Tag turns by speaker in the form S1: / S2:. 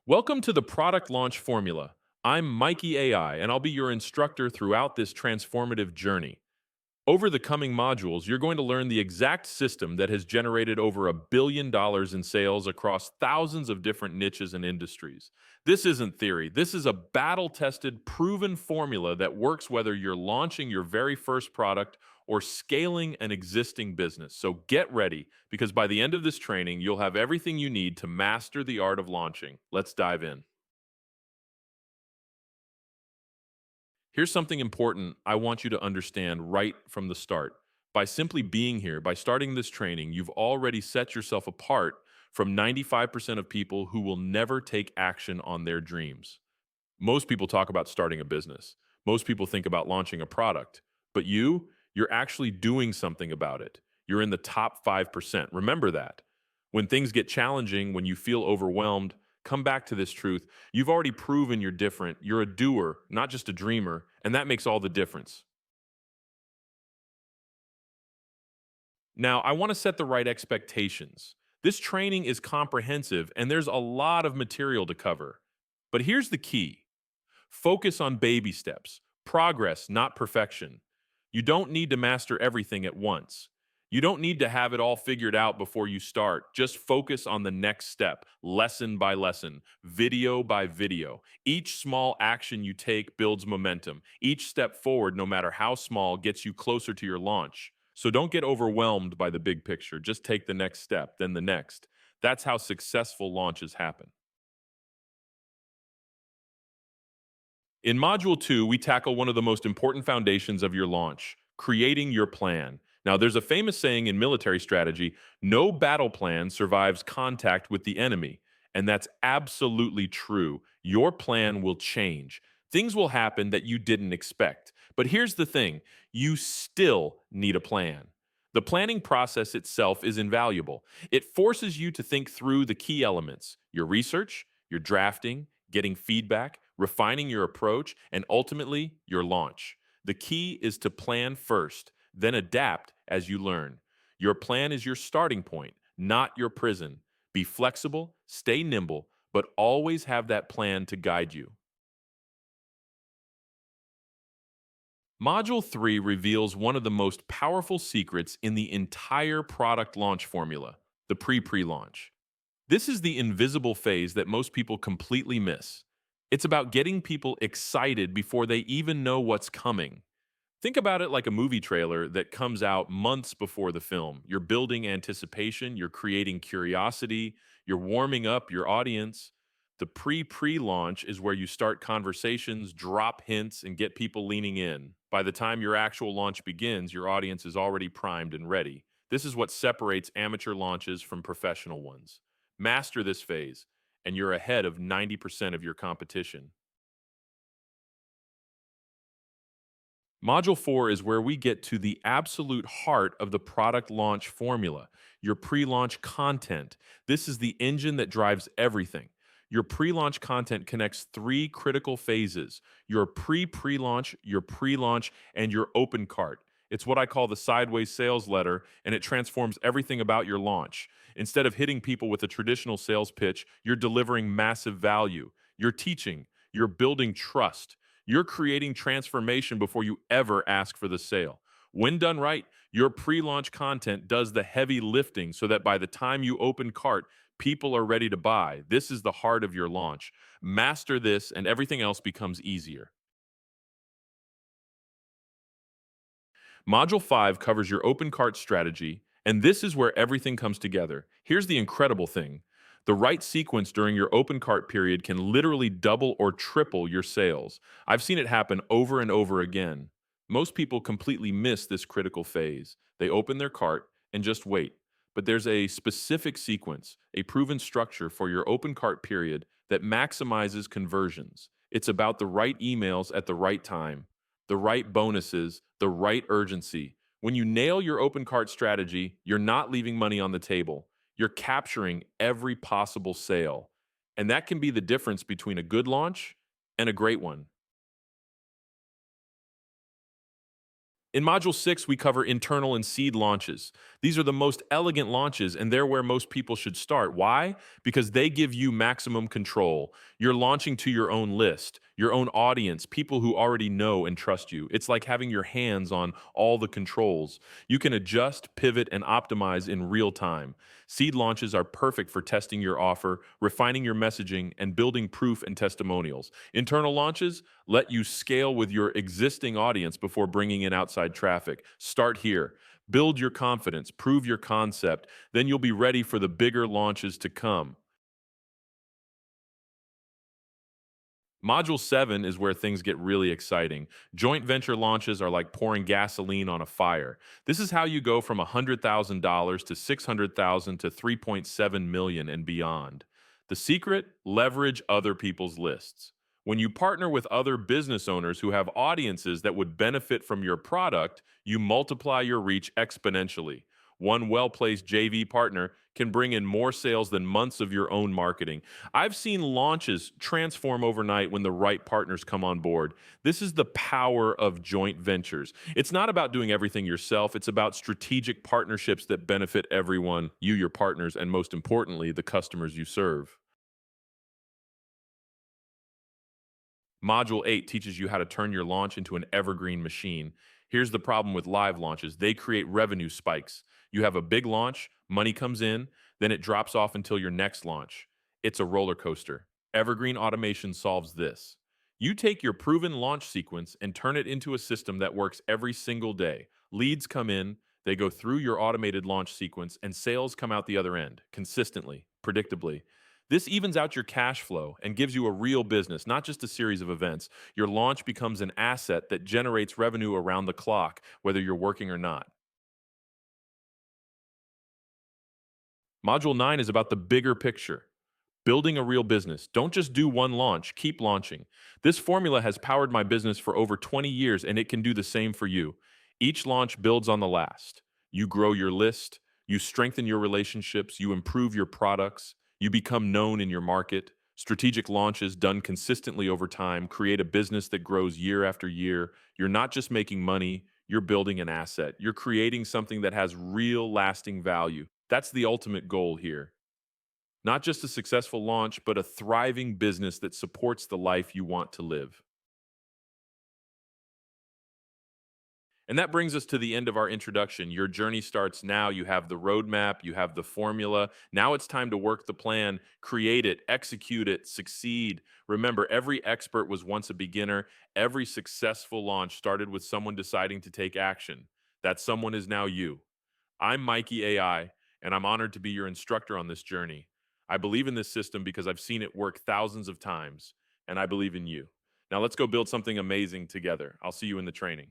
S1: Welcome to the Product Launch Formula. I'm Mikey AI, and I'll be your instructor throughout this transformative journey. Over the coming modules, you're going to learn the exact system that has generated over $1 billion in sales across thousands of different niches and industries. This isn't theory. This is a battle tested, proven formula that works whether you're launching your very first product or scaling an existing business. So get ready, because by the end of this training, you'll have everything you need to master the art of launching. Let's dive in. Here's something important I want you to understand right from the start. By simply being here, by starting this training, you've already set yourself apart from 95% of people who will never take action on their dreams. Most people talk about starting a business. Most people think about launching a product. But you're actually doing something about it. You're in the top 5%. Remember that. When things get challenging, when you feel overwhelmed, come back to this truth. You've already proven you're different. You're a doer, not just a dreamer, and that makes all the difference. Now, I want to set the right expectations. This training is comprehensive and there's a lot of material to cover. But here's the key: focus on baby steps, progress, not perfection. You don't need to master everything at once. You don't need to have it all figured out before you start. Just focus on the next step, lesson by lesson, video by video. Each small action you take builds momentum. Each step forward, no matter how small, gets you closer to your launch. So don't get overwhelmed by the big picture. Just take the next step, then the next. That's how successful launches happen. In Module 2, we tackle one of the most important foundations of your launch: creating your plan. Now, there's a famous saying in military strategy: no battle plan survives contact with the enemy. And that's absolutely true. Your plan will change. Things will happen that you didn't expect. But here's the thing: you still need a plan. The planning process itself is invaluable. It forces you to think through the key elements: your research, your drafting, getting feedback, refining your approach, and ultimately your launch. The key is to plan first, then adapt as you learn. Your plan is your starting point, not your prison. Be flexible, stay nimble, but always have that plan to guide you. Module 3 reveals one of the most powerful secrets in the entire product launch formula: the pre launch. This is the invisible phase that most people completely miss. It's about getting people excited before they even know what's coming. Think about it like a movie trailer that comes out months before the film. You're building anticipation, you're creating curiosity, you're warming up your audience. The pre launch is where you start conversations, drop hints, and get people leaning in. By the time your actual launch begins, your audience is already primed and ready. This is what separates amateur launches from professional ones. Master this phase, and you're ahead of 90% of your competition. Module 4 is where we get to the absolute heart of the product launch formula: your pre launch content. This is the engine that drives everything. Your pre launch content connects three critical phases: your pre launch, your pre launch, and your open cart. It's what I call the sideways sales letter, and it transforms everything about your launch. Instead of hitting people with a traditional sales pitch, you're delivering massive value. You're teaching, you're building trust, you're creating transformation before you ever ask for the sale. When done right, your pre launch content does the heavy lifting so that by the time you open cart, people are ready to buy. This is the heart of your launch. Master this, and everything else becomes easier. Module 5 covers your open cart strategy, and this is where everything comes together. Here's the incredible thing: the right sequence during your open cart period can literally double or triple your sales. I've seen it happen over and over again. Most people completely miss this critical phase. They open their cart and just wait. But there's a specific sequence, a proven structure for your open cart period that maximizes conversions. It's about the right emails at the right time, the right bonuses, the right urgency. When you nail your open cart strategy, you're not leaving money on the table. You're capturing every possible sale. And that can be the difference between a good launch and a great one. In Module 6, we cover internal and seed launches. These are the most elegant launches, and they're where most people should start. Why? Because they give you maximum control. You're launching to your own list, your own audience, people who already know and trust you. It's like having your hands on all the controls. You can adjust, pivot, and optimize in real time. Seed launches are perfect for testing your offer, refining your messaging, and building proof and testimonials. Internal launches let you scale with your existing audience before bringing in outside traffic. Start here. Build your confidence, prove your concept, then you'll be ready for the bigger launches to come. Module 7 is where things get really exciting. Joint venture launches are like pouring gasoline on a fire. This is how you go from $100,000 to 600,000 to 3.7 million and beyond. The secret? Leverage other people's lists. When you partner with other business owners who have audiences that would benefit from your product, you multiply your reach exponentially. One well placed JV partner can bring in more sales than months of your own marketing. I've seen launches transform overnight when the right partners come on board. This is the power of joint ventures. It's not about doing everything yourself, it's about strategic partnerships that benefit everyone, you, your partners, and most importantly, the customers you serve. Module 8 teaches you how to turn your launch into an evergreen machine. Here's the problem with live launches: they create revenue spikes. You have a big launch, money comes in, then it drops off until your next launch. It's a roller coaster. Evergreen automation solves this. You take your proven launch sequence and turn it into a system that works every single day. Leads come in, they go through your automated launch sequence, and sales come out the other end consistently, predictably. This evens out your cash flow and gives you a real business, not just a series of events. Your launch becomes an asset that generates revenue around the clock, whether you're working or not. Module 9 is about the bigger picture. Building a real business. Don't just do one launch, keep launching. This formula has powered my business for over 20 years, and it can do the same for you. Each launch builds on the last. You grow your list, you strengthen your relationships, you improve your products, you become known in your market. Strategic launches done consistently over time create a business that grows year after year. You're not just making money, you're building an asset. You're creating something that has real lasting value. That's the ultimate goal here. Not just a successful launch, but a thriving business that supports the life you want to live. And that brings us to the end of our introduction. Your journey starts now. You have the roadmap, you have the formula. Now it's time to work the plan, create it, execute it, succeed. Remember, every expert was once a beginner. Every successful launch started with someone deciding to take action. That someone is now you. I'm Mikey AI, and I'm honored to be your instructor on this journey. I believe in this system because I've seen it work thousands of times, and I believe in you. Now let's go build something amazing together. I'll see you in the training.